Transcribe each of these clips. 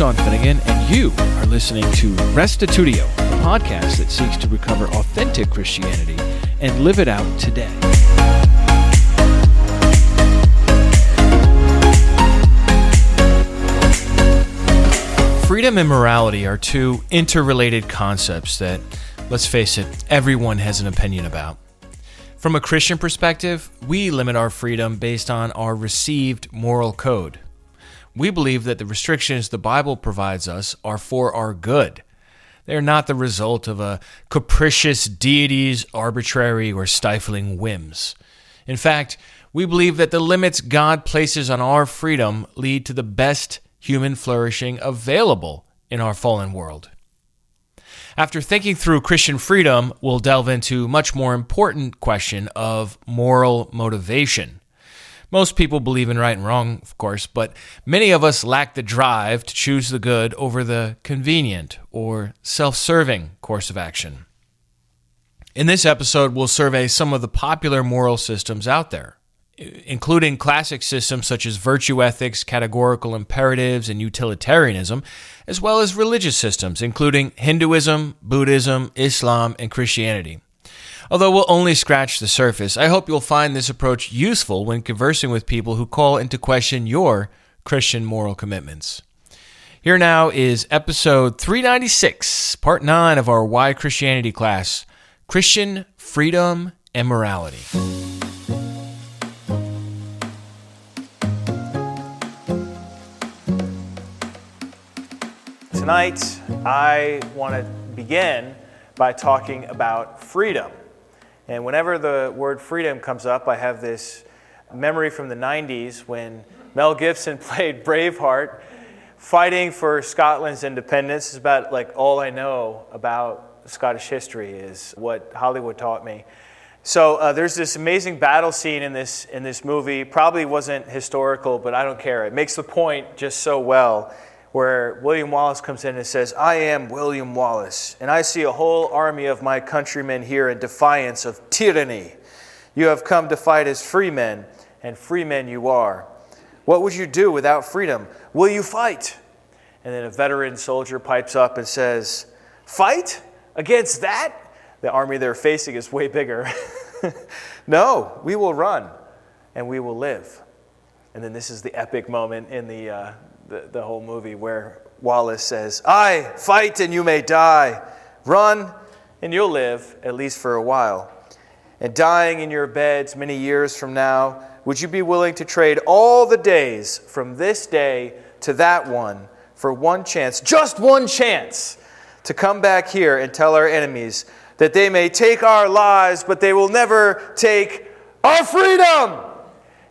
Sean Finnegan, and you are listening to Restitutio, a podcast that seeks to recover authentic Christianity and live it out today. Freedom and morality are two interrelated concepts that, let's face it, everyone has an opinion about. From a Christian perspective, we limit our freedom based on our received moral code. We believe that the restrictions the Bible provides us are for our good. They are not the result of a capricious deity's arbitrary or stifling whims. In fact, we believe that the limits God places on our freedom lead to the best human flourishing available in our fallen world. After thinking through Christian freedom, we'll delve into a much more important question of moral motivation. Most people believe in right and wrong, of course, but many of us lack the drive to choose the good over the convenient or self-serving course of action. In this episode, we'll survey some of the popular moral systems out there, including classic systems such as virtue ethics, categorical imperatives, and utilitarianism, as well as religious systems, including Hinduism, Buddhism, Islam, and Christianity. Although we'll only scratch the surface, I hope you'll find this approach useful when conversing with people who call into question your Christian moral commitments. Here now is episode 396, part 9 of our Why Christianity class, Christian Freedom and Morality. Tonight, I want to begin by talking about freedom. And whenever the word freedom comes up, I have this memory from the 90s when Mel Gibson played Braveheart, fighting for Scotland's independence. It's about all I know about Scottish history is what Hollywood taught me. So there's this amazing battle scene in this movie. Probably wasn't historical, but I don't care. It makes the point just so well, where William Wallace comes in and says, "I am William Wallace, and I see a whole army of my countrymen here in defiance of tyranny. You have come to fight as free men, and free men you are. What would you do without freedom? Will you fight?" And then a veteran soldier pipes up and says, "Fight? Against that? The army they're facing is way bigger." "No, we will run, and we will live." And then this is the epic moment in the whole movie where Wallace says, "I fight and you may die. Run and you'll live, at least for a while. And dying in your beds many years from now, would you be willing to trade all the days from this day to that one for one chance, just one chance, to come back here and tell our enemies that they may take our lives, but they will never take our freedom?"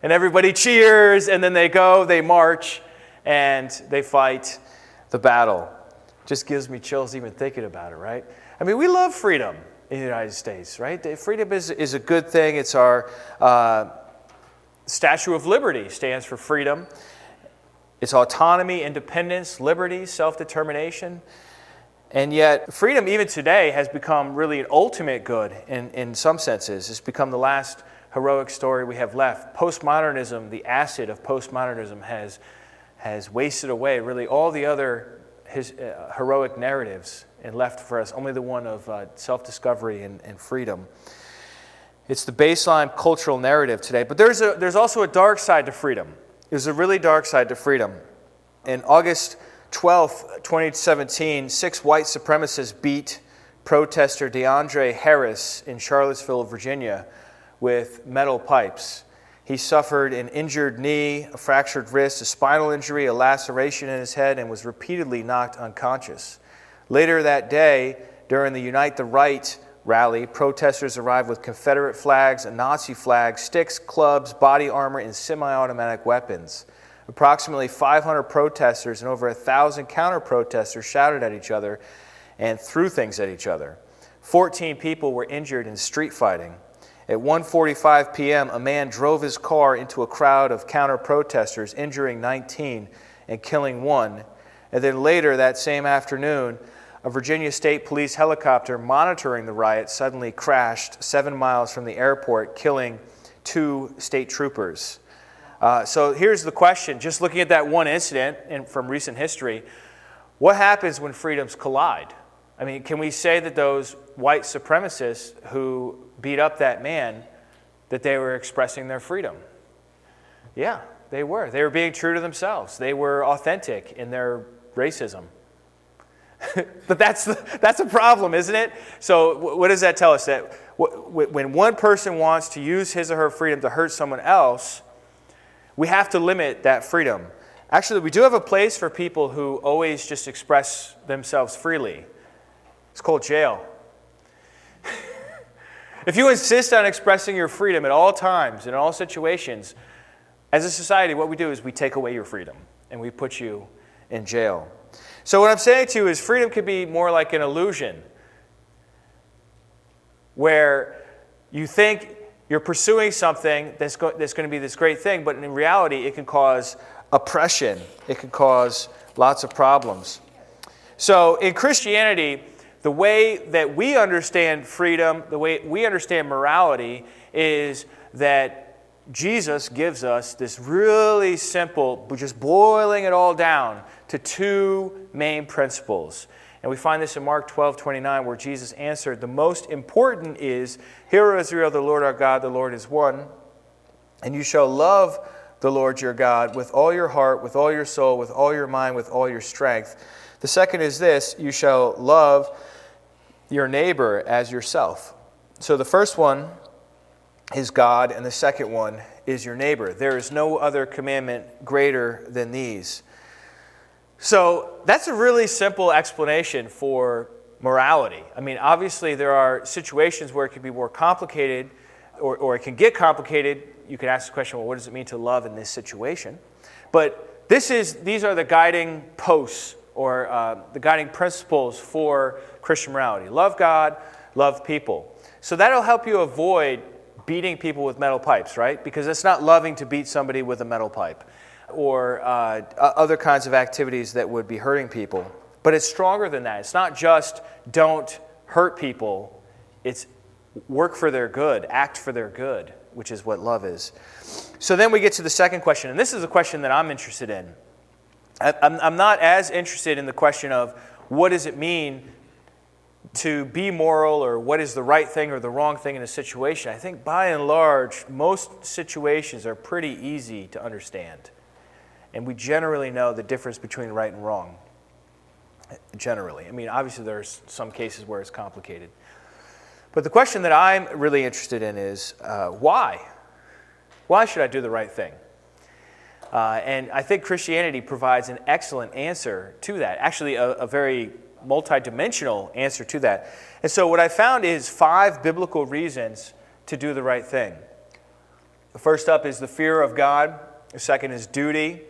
And everybody cheers, and then they go, they march, and they fight the battle. Just gives me chills even thinking about it, right? I mean, we love freedom in the United States, right? Freedom is a good thing. It's our Statue of Liberty stands for freedom. It's autonomy, independence, liberty, self-determination. And yet, freedom even today has become really an ultimate good in some senses. It's become the last heroic story we have left. Postmodernism, the acid of postmodernism has wasted away really all the other heroic narratives and left for us only the one of self-discovery and freedom. It's the baseline cultural narrative today. But there's also a dark side to freedom. There's a really dark side to freedom. In August 12th, 2017, 6 white supremacists beat protester DeAndre Harris in Charlottesville, Virginia, with metal pipes. He suffered an injured knee, a fractured wrist, a spinal injury, a laceration in his head, and was repeatedly knocked unconscious. Later that day, during the Unite the Right rally, protesters arrived with Confederate flags, a Nazi flag, sticks, clubs, body armor, and semi-automatic weapons. Approximately 500 protesters and over 1,000 counter-protesters shouted at each other and threw things at each other. 14 people were injured in street fighting. At 1:45 p.m., a man drove his car into a crowd of counter-protesters, injuring 19 and killing 1. And then later that same afternoon, a Virginia State Police helicopter monitoring the riot suddenly crashed 7 miles from the airport, killing 2 state troopers. So here's the question, just looking at that one incident from recent history, what happens when freedoms collide? I mean, can we say that those white supremacists who beat up that man, that they were expressing their freedom? Yeah, they were. They were being true to themselves. They were authentic in their racism. But that's a problem, isn't it? So what does that tell us? That when one person wants to use his or her freedom to hurt someone else, we have to limit that freedom. Actually, we do have a place for people who always just express themselves freely. It's called jail. If you insist on expressing your freedom at all times, in all situations, as a society, what we do is we take away your freedom and we put you in jail. So what I'm saying to you is freedom could be more like an illusion where you think you're pursuing something that's going to be this great thing, but in reality it can cause oppression. It can cause lots of problems. So in Christianity, the way that we understand freedom, the way we understand morality is that Jesus gives us this really simple, just boiling it all down to two main principles. And we find this in Mark 12:29, where Jesus answered, the most important is, Hear, O Israel, the Lord our God, the Lord is one, and you shall love the Lord your God with all your heart, with all your soul, with all your mind, with all your strength. The second is this, you shall love your neighbor as yourself. So the first one is God, and the second one is your neighbor. There is no other commandment greater than these. So that's a really simple explanation for morality. I mean, obviously there are situations where it can be more complicated, or it can get complicated. You can ask the question, well, what does it mean to love in this situation? But these are the guiding posts, or the guiding principles for Christian morality. Love God, love people. So that'll help you avoid beating people with metal pipes, right? Because it's not loving to beat somebody with a metal pipe or other kinds of activities that would be hurting people. But it's stronger than that. It's not just don't hurt people. It's work for their good, act for their good, which is what love is. So then we get to the second question, and this is a question that I'm interested in. I'm not as interested in the question of what does it mean to be moral, or what is the right thing or the wrong thing in a situation. I think by and large, most situations are pretty easy to understand. And we generally know the difference between right and wrong. Generally. I mean, obviously there's some cases where it's complicated. But the question that I'm really interested in is, why? Why should I do the right thing? And I think Christianity provides an excellent answer to that. Actually, a very multidimensional answer to that. And so what I found is 5 biblical reasons to do the right thing. The first up is the fear of God. The second is duty.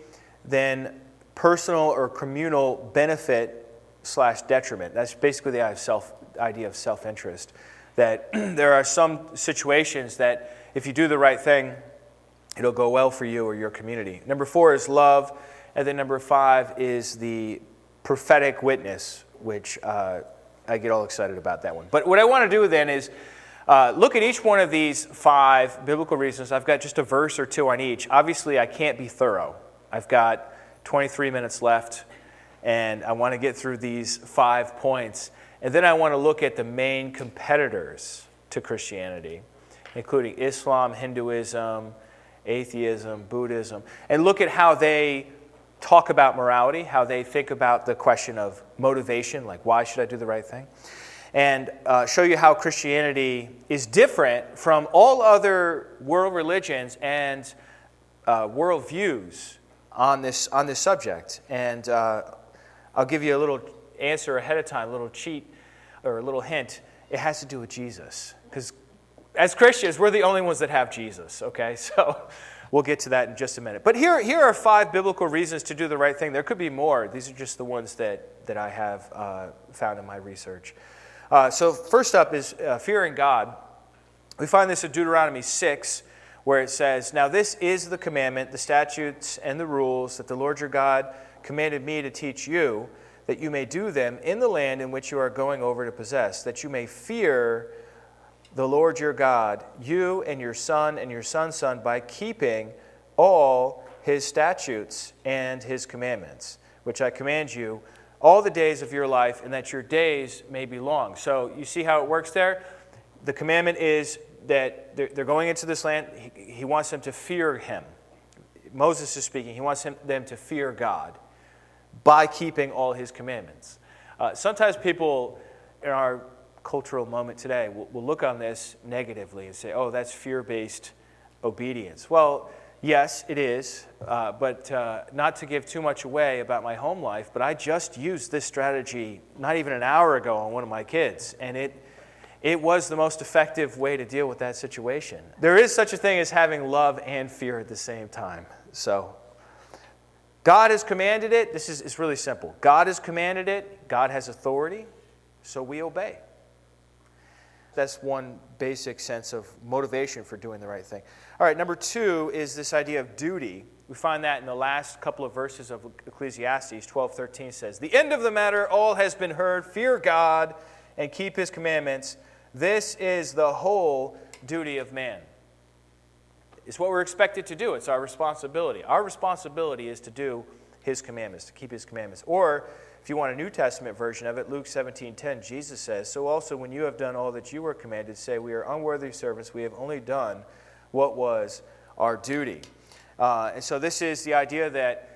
Then personal or communal benefit/detriment. That's basically the idea of self-interest. That there are some situations that if you do the right thing, it'll go well for you or your community. Number 4 is love. And then number 5 is the prophetic witness, which I get all excited about that one. But what I want to do then is look at each one of these 5 biblical reasons. I've got just a verse or 2 on each. Obviously, I can't be thorough. I've got 23 minutes left, and I want to get through these 5 points. And then I want to look at the main competitors to Christianity, including Islam, Hinduism, atheism, Buddhism, and look at how they talk about morality, how they think about the question of motivation, like why should I do the right thing, and show you how Christianity is different from all other world religions and world views on this subject. And I'll give you a little answer ahead of time, a little cheat or a little hint. It has to do with Jesus, because as Christians, we're the only ones that have Jesus, okay? So we'll get to that in just a minute. But here are 5 biblical reasons to do the right thing. There could be more. These are just the ones that I have found in my research. So first up is fearing God. We find this in Deuteronomy 6, where it says, "Now this is the commandment, the statutes, and the rules that the Lord your God commanded me to teach you, that you may do them in the land in which you are going over to possess, that you may fear the Lord your God, you and your son's son, by keeping all his statutes and his commandments, which I command you all the days of your life, and that your days may be long. So you see how it works there? The commandment is that they're going into this land. He wants them to fear him. Moses is speaking. He wants them to fear God by keeping all his commandments. Sometimes people in our cultural moment today will look on this negatively and say, oh, that's fear-based obedience. Well, yes, it is, but not to give too much away about my home life, but I just used this strategy not even an hour ago on one of my kids, and it was the most effective way to deal with that situation. There is such a thing as having love and fear at the same time. So God has commanded it. It's really simple. God has commanded it. God has authority, so we obey. That's one basic sense of motivation for doing the right thing. All right, number 2 is this idea of duty. We find that in the last couple of verses of Ecclesiastes. 12:13 says, "The end of the matter, all has been heard. Fear God and keep his commandments. This is the whole duty of man." It's what we're expected to do. It's our responsibility. Our responsibility is to do his commandments, to keep his commandments. Or, if you want a New Testament version of it, Luke 17:10, Jesus says, "So also when you have done all that you were commanded, say, we are unworthy servants, we have only done what was our duty." And so this is the idea that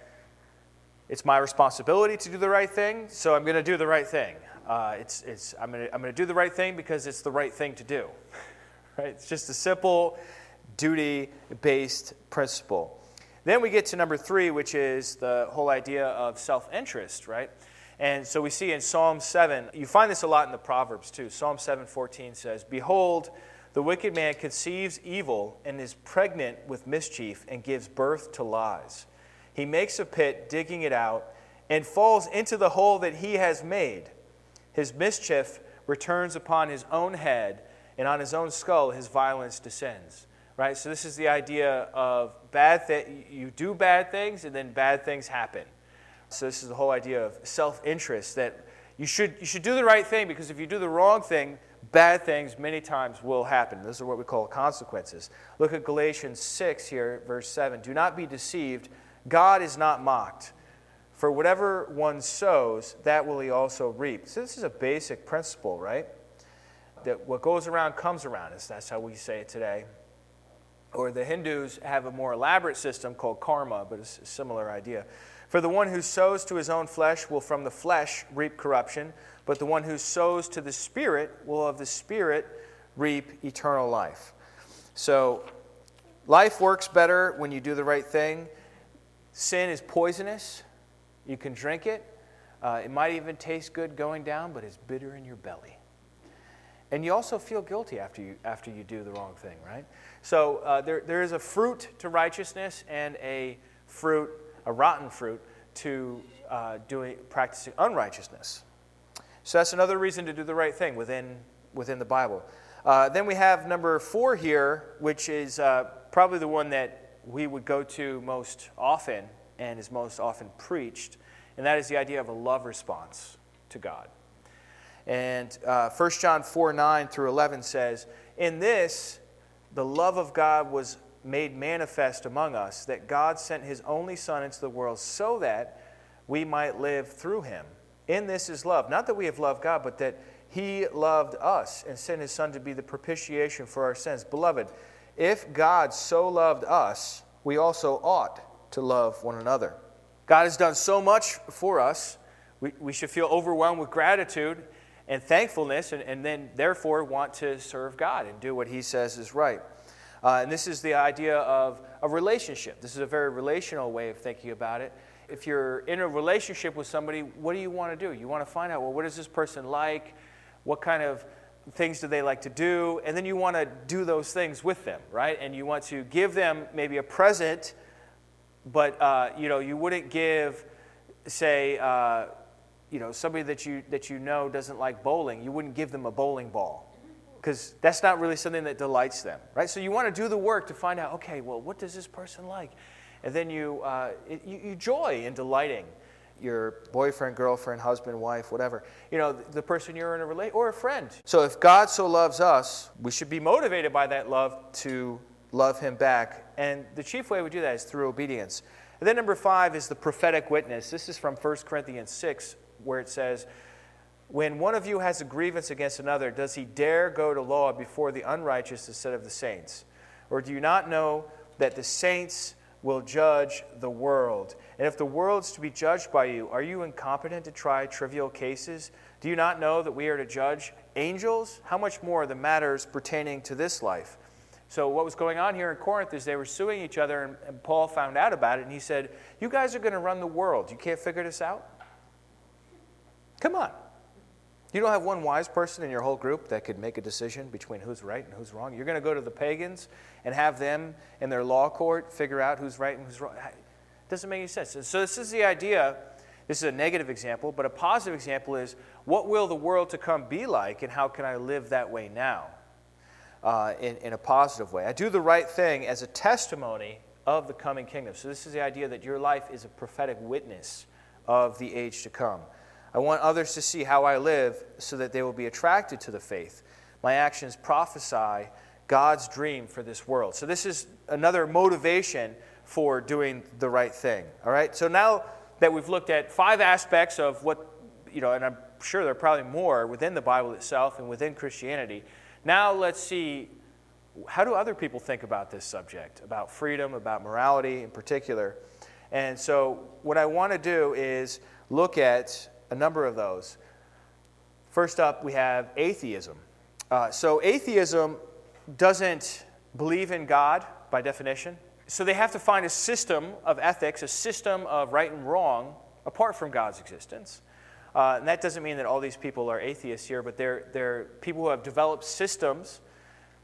it's my responsibility to do the right thing, so I'm going to do the right thing. I'm going to do the right thing because it's the right thing to do. Right? It's just a simple duty-based principle. Then we get to number 3, which is the whole idea of self-interest, right? And so we see in Psalm 7, you find this a lot in the Proverbs too. Psalm 7:14 says, "Behold, the wicked man conceives evil and is pregnant with mischief and gives birth to lies. He makes a pit, digging it out, and falls into the hole that he has made. His mischief returns upon his own head, and on his own skull his violence descends." Right? So this is the idea of you do bad things, and then bad things happen. So this is the whole idea of self-interest, that you should do the right thing, because if you do the wrong thing, bad things many times will happen. Those are what we call consequences. Look at Galatians 6 here, verse 7. "Do not be deceived. God is not mocked. For whatever one sows, that will he also reap." So this is a basic principle, right? That what goes around comes around. That's how we say it today. Or the Hindus have a more elaborate system called karma, but it's a similar idea. "For the one who sows to his own flesh will from the flesh reap corruption, but the one who sows to the Spirit will of the Spirit reap eternal life." So life works better when you do the right thing. Sin is poisonous. You can drink it. It might even taste good going down, but it's bitter in your belly. And you also feel guilty after you do the wrong thing, right? So there is a fruit to righteousness and a rotten fruit to practicing unrighteousness. So that's another reason to do the right thing within the Bible. Then we have number 4 here, which is probably the one that we would go to most often and is most often preached, and that is the idea of a love response to God. And 1 John 4:9 through 11 says, "In this, the love of God was made manifest among us, that God sent his only Son into the world so that we might live through him. In this is love, not that we have loved God, but that he loved us and sent his Son to be the propitiation for our sins. Beloved, if God so loved us, we also ought to love one another." God has done so much for us. We should feel overwhelmed with gratitude and thankfulness, and then therefore want to serve God and do what he says is right. And this is the idea of a relationship. This is a very relational way of thinking about it. If you're in a relationship with somebody, what do you want to do? You want to find out, well, what is this person like? What kind of things do they like to do? And then you want to do those things with them, right? And you want to give them maybe a present, but you wouldn't give, say, somebody that you know doesn't like bowling, you wouldn't give them a bowling ball, because that's not really something that delights them, right? So you want to do the work to find out, okay, well, what does this person like? And then you joy in delighting your boyfriend, girlfriend, husband, wife, whatever, the person you're in a relationship, or a friend. So if God so loves us, we should be motivated by that love to love him back. And the chief way we do that is through obedience. And then number 5 is the prophetic witness. This is from 1 Corinthians 6, where it says, when one of you has a grievance against another, does he dare go to law before the unrighteous instead of the saints? Or do you not know that the saints will judge the world? And if the world's to be judged by you, are you incompetent to try trivial cases? Do you not know that we are to judge angels? How much more the matters pertaining to this life? So what was going on here in Corinth is they were suing each other, and Paul found out about it, and he said, you guys are going to run the world. You can't figure this out? Come on. You don't have one wise person in your whole group that could make a decision between who's right and who's wrong. You're going to go to the pagans and have them in their law court figure out who's right and who's wrong. It doesn't make any sense. So this is the idea. This is a negative example, but a positive example is, what will the world to come be like, and how can I live that way now in a positive way? I do the right thing as a testimony of the coming kingdom. So this is the idea that your life is a prophetic witness of the age to come. I want others to see how I live so that they will be attracted to the faith. My actions prophesy God's dream for this world. So this is another motivation for doing the right thing. All right? So now that we've looked at 5 aspects of what, and I'm sure there are probably more within the Bible itself and within Christianity, now let's see, how do other people think about this subject, about freedom, about morality in particular? And so what I want to do is look at a number of those. First up, we have atheism. So atheism doesn't believe in God by definition. So they have to find a system of ethics, a system of right and wrong, apart from God's existence. And that doesn't mean that all these people are atheists here, but they're people who have developed systems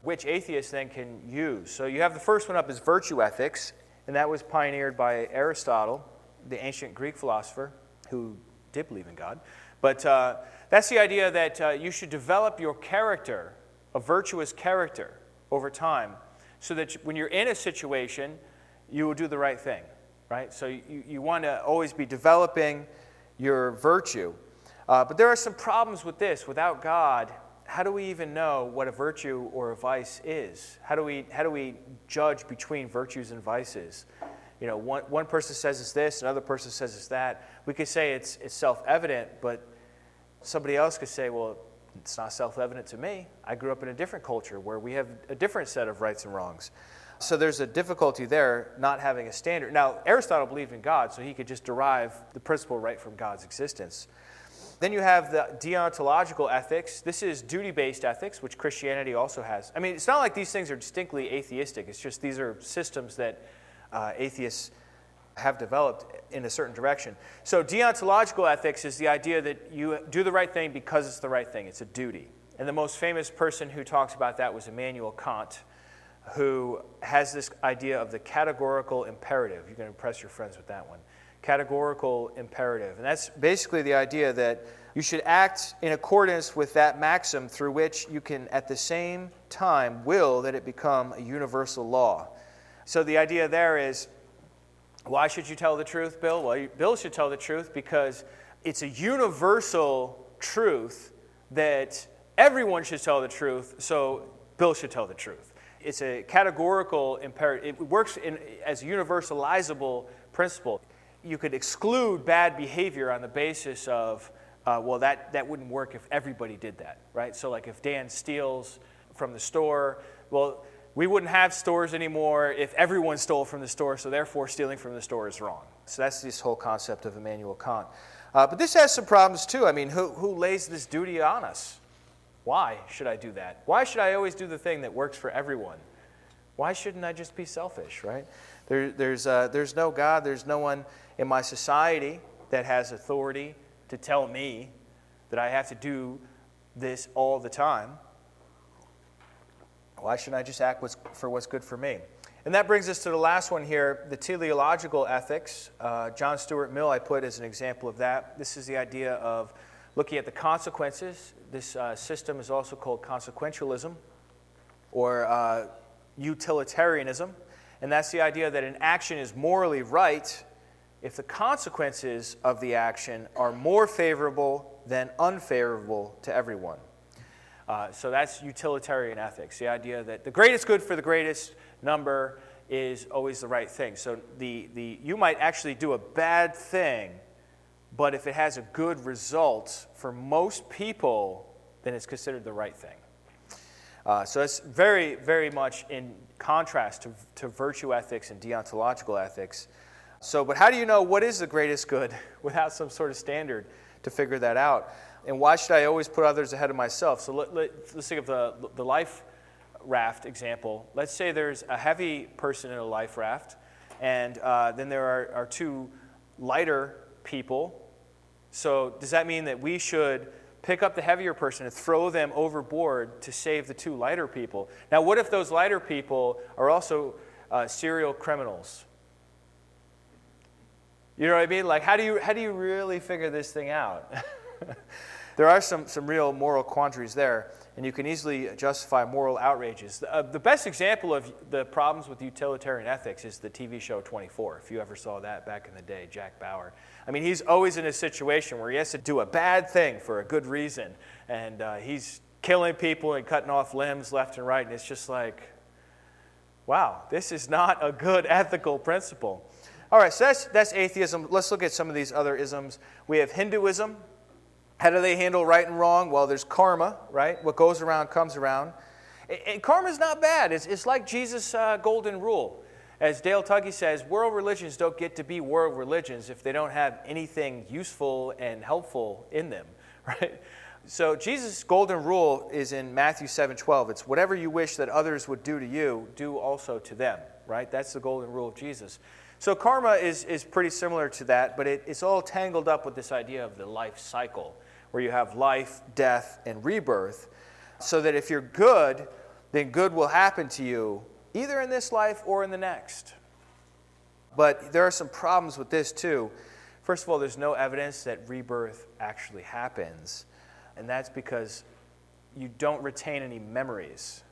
which atheists then can use. So you have the first one up is virtue ethics, and that was pioneered by Aristotle, the ancient Greek philosopher, who did believe in God. But that's the idea that you should develop your character, a virtuous character, over time, so that when you're in a situation, you will do the right thing, right? So you want to always be developing your virtue. But there are some problems with this. Without God, how do we even know what a virtue or a vice is? How do we judge between virtues and vices? One person says it's this, another person says it's that. We could say it's self-evident, but somebody else could say, well, it's not self-evident to me. I grew up in a different culture where we have a different set of rights and wrongs. So there's a difficulty there, not having a standard. Now, Aristotle believed in God, so he could just derive the principle right from God's existence. Then you have the deontological ethics. This is duty-based ethics, which Christianity also has. I mean, it's not like these things are distinctly atheistic. It's just these are systems that atheists have developed in a certain direction. So deontological ethics is the idea that you do the right thing because it's the right thing. It's a duty. And the most famous person who talks about that was Immanuel Kant, who has this idea of the categorical imperative. You can impress your friends with that one. Categorical imperative. And that's basically the idea that you should act in accordance with that maxim through which you can at the same time will that it become a universal law. So the idea there is, why should you tell the truth, Bill? Well, Bill should tell the truth because it's a universal truth that everyone should tell the truth, so Bill should tell the truth. It's a categorical imperative. It works as a universalizable principle. You could exclude bad behavior on the basis of, that wouldn't work if everybody did that, right? So like if Dan steals from the store, well, we wouldn't have stores anymore if everyone stole from the store, so therefore stealing from the store is wrong. So that's this whole concept of Immanuel Kant. But this has some problems too. I mean, who lays this duty on us? Why should I do that? Why should I always do the thing that works for everyone? Why shouldn't I just be selfish, right? There's no God. There's no one in my society that has authority to tell me that I have to do this all the time. Why shouldn't I just act for what's good for me? And that brings us to the last one here, the teleological ethics. John Stuart Mill I put as an example of that. This is the idea of looking at the consequences. This system is also called consequentialism or utilitarianism. And that's the idea that an action is morally right if the consequences of the action are more favorable than unfavorable to everyone. So that's utilitarian ethics, the idea that the greatest good for the greatest number is always the right thing. So you might actually do a bad thing, but if it has a good result for most people, then it's considered the right thing. So it's very, very much in contrast to virtue ethics and deontological ethics. But how do you know what is the greatest good without some sort of standard to figure that out? And why should I always put others ahead of myself? So let's think of the life raft example. Let's say there's a heavy person in a life raft, and then there are two lighter people. So does that mean that we should pick up the heavier person and throw them overboard to save the two lighter people? Now, what if those lighter people are also serial criminals? You know what I mean? Like, how do you really figure this thing out? There are some real moral quandaries there, and you can easily justify moral outrages. The best example of the problems with utilitarian ethics is the TV show 24, if you ever saw that back in the day, Jack Bauer. I mean, he's always in a situation where he has to do a bad thing for a good reason, and he's killing people and cutting off limbs left and right, and it's just like, wow, this is not a good ethical principle. All right, so that's atheism. Let's look at some of these other isms. We have Hinduism. How do they handle right and wrong? Well, there's karma, right? What goes around comes around. And karma's not bad. It's like Jesus' golden rule. As Dale Tuggy says, world religions don't get to be world religions if they don't have anything useful and helpful in them, right? So Jesus' golden rule is in Matthew 7:12. It's whatever you wish that others would do to you, do also to them, right? That's the golden rule of Jesus. So karma is pretty similar to that, but it's all tangled up with this idea of the life cycle, where you have life, death, and rebirth, so that if you're good, then good will happen to you, either in this life or in the next. But there are some problems with this too. First of all, there's no evidence that rebirth actually happens, and that's because you don't retain any memories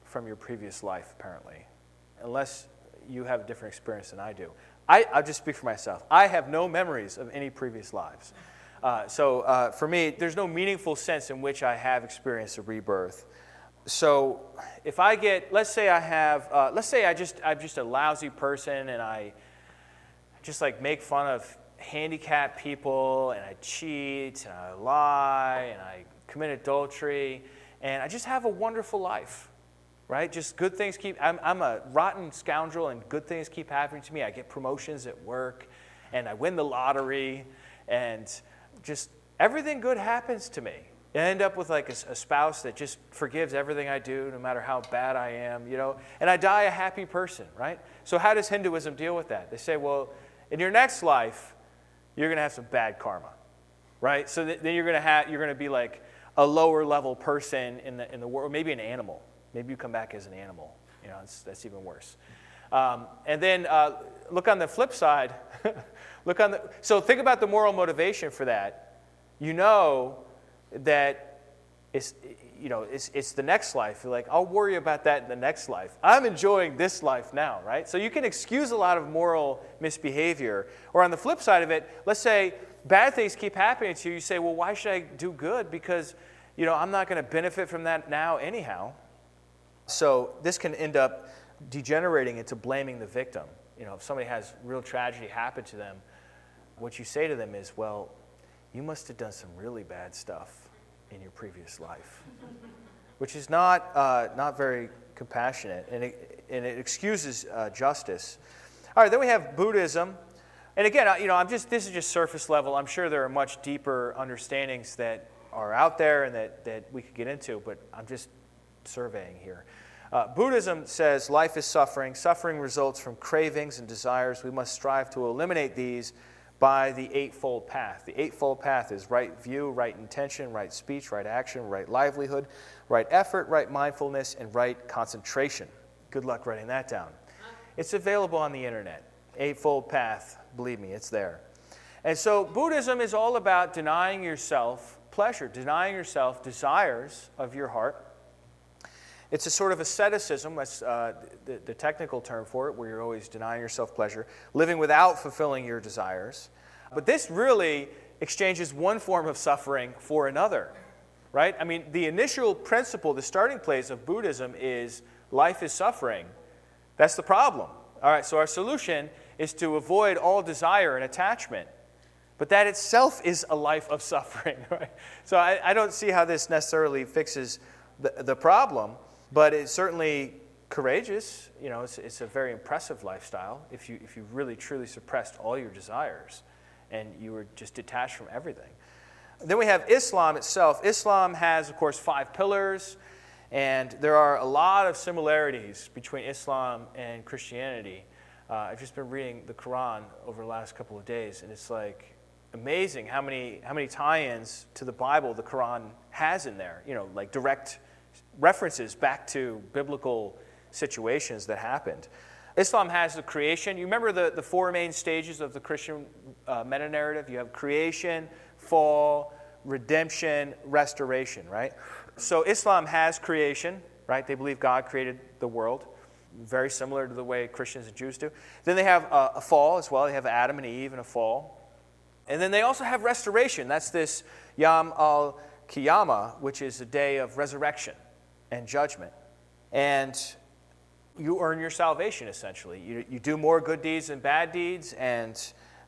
from your previous life, apparently, unless you have a different experience than I do. I'll just speak for myself. I have no memories of any previous lives. So for me, there's no meaningful sense in which I have experienced a rebirth. So if I get, let's say I'm just a lousy person and I just like make fun of handicapped people and I cheat and I lie and I commit adultery and I just have a wonderful life, right? Just good things I'm a rotten scoundrel and good things keep happening to me. I get promotions at work and I win the lottery and just everything good happens to me. I end up with like a spouse that just forgives everything I do, no matter how bad I am, and I die a happy person, right? So how does Hinduism deal with that? They say, well, in your next life, you're going to have some bad karma, right? So then you're going to be like a lower level person in the world, maybe an animal. Maybe you come back as an animal. That's even worse. And then look on the flip side. So think about the moral motivation for that. You know that it's the next life. You're like, I'll worry about that in the next life. I'm enjoying this life now, right? So you can excuse a lot of moral misbehavior. Or on the flip side of it, let's say bad things keep happening to you. You say, well, why should I do good? Because I'm not going to benefit from that now anyhow. So this can end up degenerating into blaming the victim. If somebody has real tragedy happen to them, what you say to them is, well, you must have done some really bad stuff in your previous life, which is not very compassionate, and it excuses justice. All right, then we have Buddhism, and again, this is just surface level. I'm sure there are much deeper understandings that are out there and that we could get into, but I'm just surveying here. Buddhism says life is suffering. Suffering results from cravings and desires. We must strive to eliminate these by the Eightfold Path. The Eightfold Path is right view, right intention, right speech, right action, right livelihood, right effort, right mindfulness, and right concentration. Good luck writing that down. It's available on the internet. Eightfold Path, believe me, it's there. And so Buddhism is all about denying yourself pleasure, denying yourself desires of your heart. It's a sort of asceticism, that's the technical term for it, where you're always denying yourself pleasure, living without fulfilling your desires. But this really exchanges one form of suffering for another, right? I mean, the initial principle, the starting place of Buddhism is life is suffering. That's the problem. All right, so our solution is to avoid all desire and attachment. but that itself is a life of suffering. Right? So I don't see how this necessarily fixes the problem, but it's certainly courageous. It's a very impressive lifestyle if you really truly suppressed all your desires and you were just detached from everything. Then we have Islam itself. Islam has, of course, 5 pillars, and there are a lot of similarities between Islam and Christianity. I've just been reading the Quran over the last couple of days, and it's like amazing how many tie-ins to the Bible the Quran has in there. Like direct references back to biblical situations that happened. Islam has the creation. You remember the 4 main stages of the Christian meta-narrative? You have creation, fall, redemption, restoration, right? So Islam has creation, right? They believe God created the world, very similar to the way Christians and Jews do. Then they have a fall as well. They have Adam and Eve and a fall. And then they also have restoration. That's this Yom al-Qiyamah, which is a day of resurrection and judgment. And you earn your salvation, essentially. You do more good deeds than bad deeds, and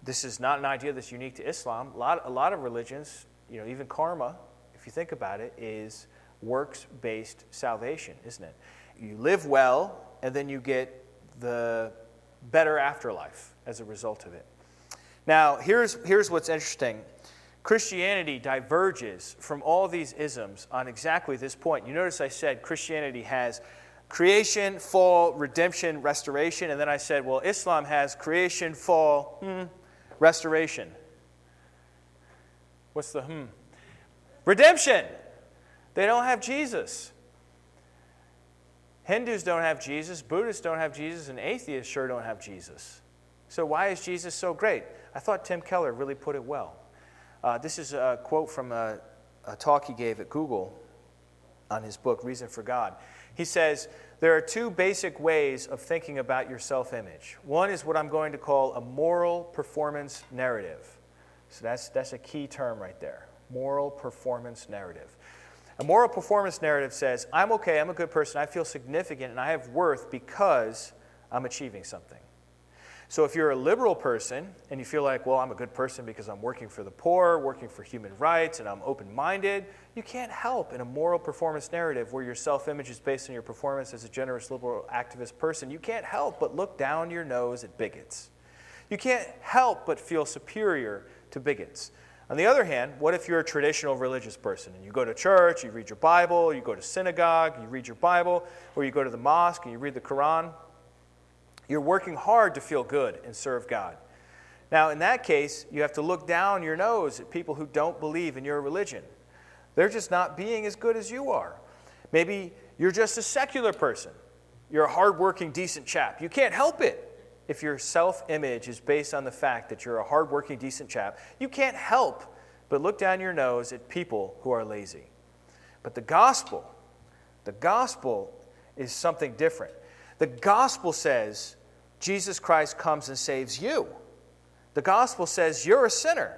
this is not an idea that's unique to Islam. A lot of religions, even karma, if you think about it, is works-based salvation, isn't it? You live well, and then you get the better afterlife as a result of it. Now, here's what's interesting. Christianity diverges from all these isms on exactly this point. You notice I said Christianity has creation, fall, redemption, restoration, and then I said, well, Islam has creation, fall, restoration. What's the Redemption. They don't have Jesus. Hindus don't have Jesus, Buddhists don't have Jesus, and atheists sure don't have Jesus. So why is Jesus so great? I thought Tim Keller really put it well. This is a quote from a talk he gave at Google on his book, Reason for God. He says, there are 2 basic ways of thinking about your self-image. One is what I'm going to call a moral performance narrative. So that's a key term right there, moral performance narrative. A moral performance narrative says, I'm okay, I'm a good person, I feel significant, and I have worth because I'm achieving something. So if you're a liberal person and you feel like, well, I'm a good person because I'm working for the poor, working for human rights, and I'm open-minded, you can't help in a moral performance narrative where your self-image is based on your performance as a generous, liberal, activist person. You can't help but look down your nose at bigots. You can't help but feel superior to bigots. On the other hand, what if you're a traditional religious person and you go to church, you read your Bible, you go to synagogue, you read your Bible, or you go to the mosque and you read the Quran? You're working hard to feel good and serve God. Now, in that case, you have to look down your nose at people who don't believe in your religion. They're just not being as good as you are. Maybe you're just a secular person. You're a hardworking, decent chap. You can't help it. If your self-image is based on the fact that you're a hardworking, decent chap, you can't help but look down your nose at people who are lazy. But the gospel is something different. The gospel says Jesus Christ comes and saves you. The gospel says you're a sinner.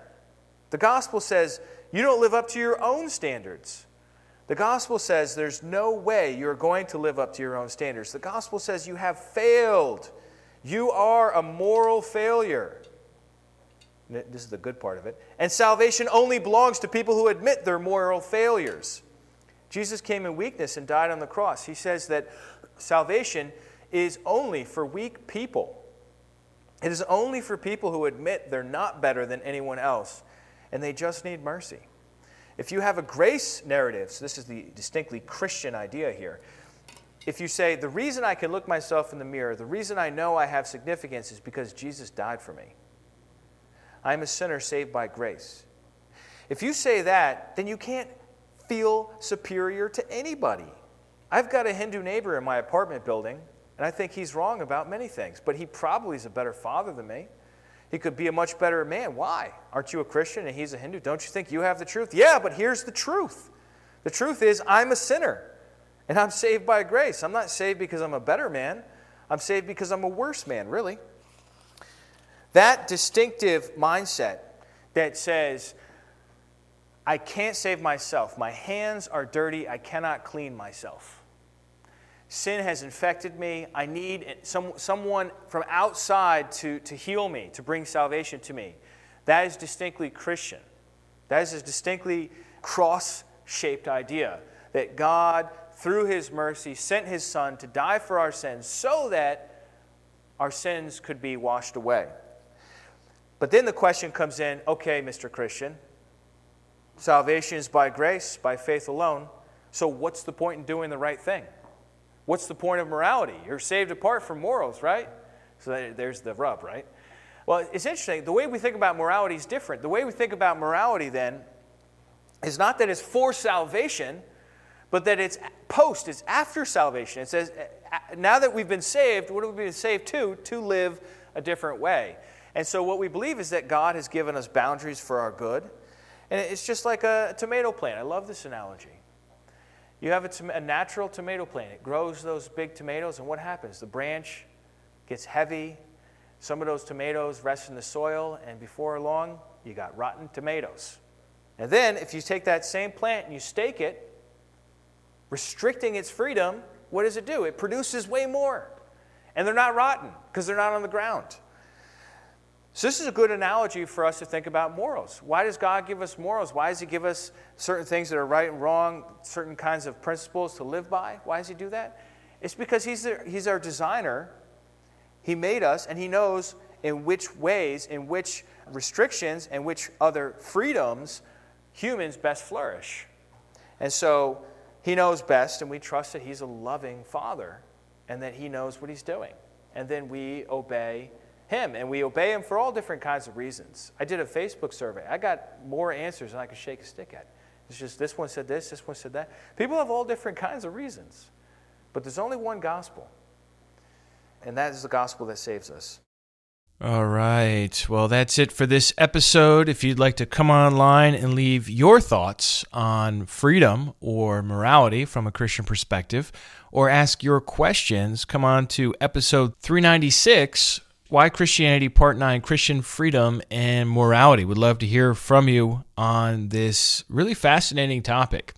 The gospel says you don't live up to your own standards. The gospel says there's no way you're going to live up to your own standards. The gospel says you have failed. You are a moral failure. This is the good part of it. And salvation only belongs to people who admit their moral failures. Jesus came in weakness and died on the cross. He says that salvation is only for weak people. It is only for people who admit they're not better than anyone else, and they just need mercy. If you have a grace narrative, so this is the distinctly Christian idea here, if you say, the reason I can look myself in the mirror, the reason I know I have significance is because Jesus died for me. I'm a sinner saved by grace. If you say that, then you can't feel superior to anybody. I've got a Hindu neighbor in my apartment building, and I think he's wrong about many things, but he probably is a better father than me. He could be a much better man. Why? Aren't you a Christian and he's a Hindu? Don't you think you have the truth? Yeah, but here's the truth. The truth is I'm a sinner, and I'm saved by grace. I'm not saved because I'm a better man. I'm saved because I'm a worse man, really. That distinctive mindset that says, I can't save myself. My hands are dirty. I cannot clean myself. Sin has infected me. I need someone from outside to heal me, to bring salvation to me. That is distinctly Christian. That is a distinctly cross-shaped idea that God, through his mercy, sent his Son to die for our sins so that our sins could be washed away. But then the question comes in, okay, Mr. Christian, salvation is by grace, by faith alone, so what's the point in doing the right thing? What's the point of morality? You're saved apart from morals, right? So there's the rub, right? Well, it's interesting. The way we think about morality is different. The way we think about morality then is not that it's for salvation, but that it's post, it's after salvation. It says, now that we've been saved, what have we been saved to? To live a different way. And so what we believe is that God has given us boundaries for our good. And it's just like a tomato plant. I love this analogy. You have a natural tomato plant. It grows those big tomatoes, and what happens? The branch gets heavy. Some of those tomatoes rest in the soil, and before long, you got rotten tomatoes. And then, if you take that same plant and you stake it, restricting its freedom, what does it do? It produces way more. And they're not rotten, because they're not on the ground. So this is a good analogy for us to think about morals. Why does God give us morals? Why does he give us certain things that are right and wrong, certain kinds of principles to live by? Why does he do that? It's because he's our designer. He made us, and he knows in which ways, in which restrictions, and which other freedoms humans best flourish. And so he knows best, and we trust that he's a loving Father and that he knows what he's doing. And then we obey him, and we obey him for all different kinds of reasons. I did a Facebook survey. I got more answers than I could shake a stick at. It's just this one said this one said that. People have all different kinds of reasons. But there's only one gospel, and that is the gospel that saves us. All right. Well, that's it for this episode. If you'd like to come online and leave your thoughts on freedom or morality from a Christian perspective, or ask your questions, come on to episode 396, Why Christianity, Part 9, Christian Freedom and Morality. Would love to hear from you on this really fascinating topic.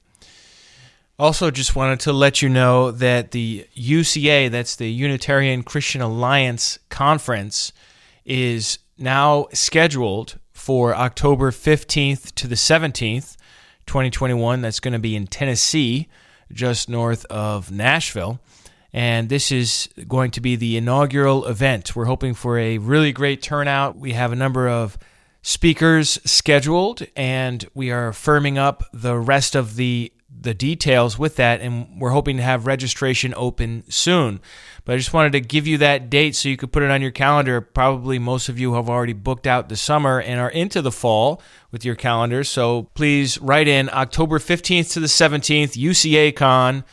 Also, just wanted to let you know that the UCA, that's the Unitarian Christian Alliance Conference, is now scheduled for October 15th to the 17th, 2021. That's going to be in Tennessee, just north of Nashville. And this is going to be the inaugural event. We're hoping for a really great turnout. We have a number of speakers scheduled, and we are firming up the rest of the details with that, and we're hoping to have registration open soon. But I just wanted to give you that date so you could put it on your calendar. Probably most of you have already booked out the summer and are into the fall with your calendars. So please write in October 15th to the 17th, UCA Con,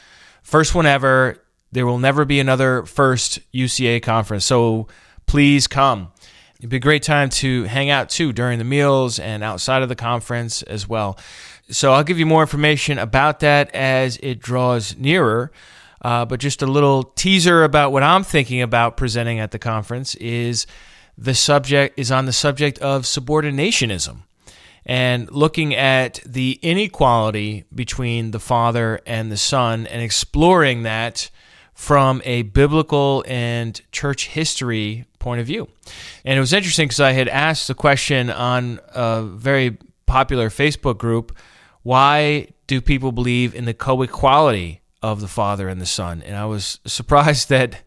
first one ever. There will never be another first UCA conference, so please come. It'd be a great time to hang out too during the meals and outside of the conference as well. So I'll give you more information about that as it draws nearer. But just a little teaser about what I'm thinking about presenting at the conference is on the subject of subordinationism and looking at the inequality between the Father and the Son and exploring that from a biblical and church history point of view. And it was interesting because I had asked the question on a very popular Facebook group, why do people believe in the co-equality of the Father and the Son? And I was surprised that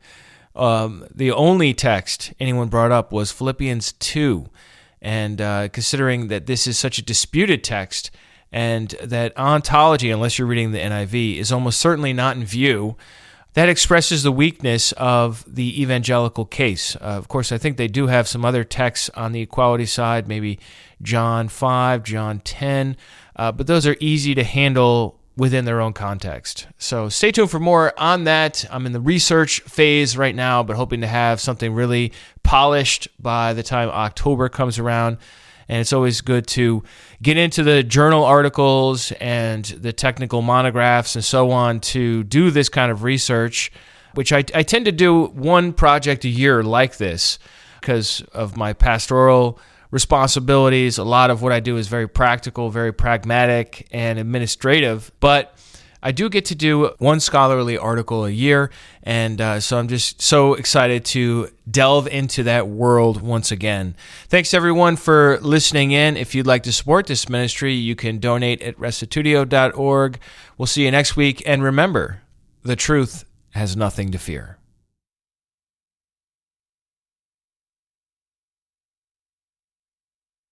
the only text anyone brought up was Philippians 2. And considering that this is such a disputed text and that ontology, unless you're reading the NIV, is almost certainly not in view, that expresses the weakness of the evangelical case. Of course, I think they do have some other texts on the equality side, maybe John 5, John 10, but those are easy to handle within their own context. So stay tuned for more on that. I'm in the research phase right now, but hoping to have something really polished by the time October comes around. And it's always good to get into the journal articles and the technical monographs and so on to do this kind of research, which I tend to do one project a year like this because of my pastoral responsibilities. A lot of what I do is very practical, very pragmatic, and administrative. But I do get to do one scholarly article a year, and so I'm just so excited to delve into that world once again. Thanks, everyone, for listening in. If you'd like to support this ministry, you can donate at restitutio.org. We'll see you next week, and remember, the truth has nothing to fear.